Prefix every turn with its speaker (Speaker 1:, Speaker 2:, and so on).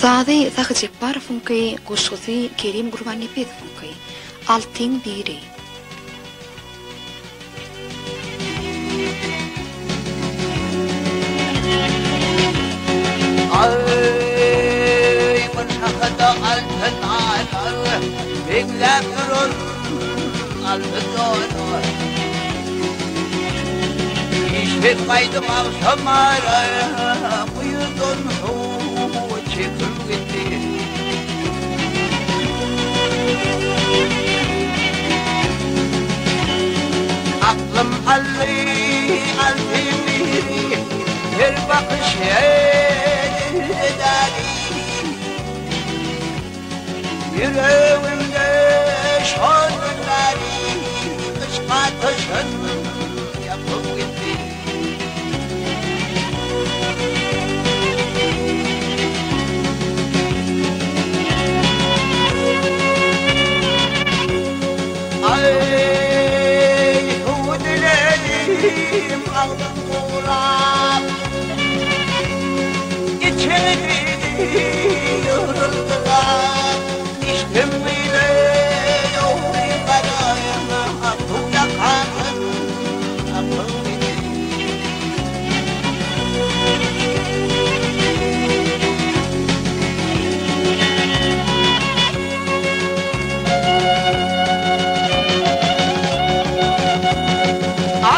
Speaker 1: Zade Zahjepar Funke, Goshozi, Kerim Gurbani Pet Funke, Alting Biri.
Speaker 2: Ay, man hakada altan ala, beglakron altan. İşte kaydım akşamlara, uyudun hu çekil gitti. Aklım alli, alfimli, her bakış ederi. Yüreğimde şanları, kışka taşın yapıp gitti. Ay, hudilerim aldım uğrap, içeri yoruldular, içtim bile yolunu karayına, bu yakanın akıl bitti. I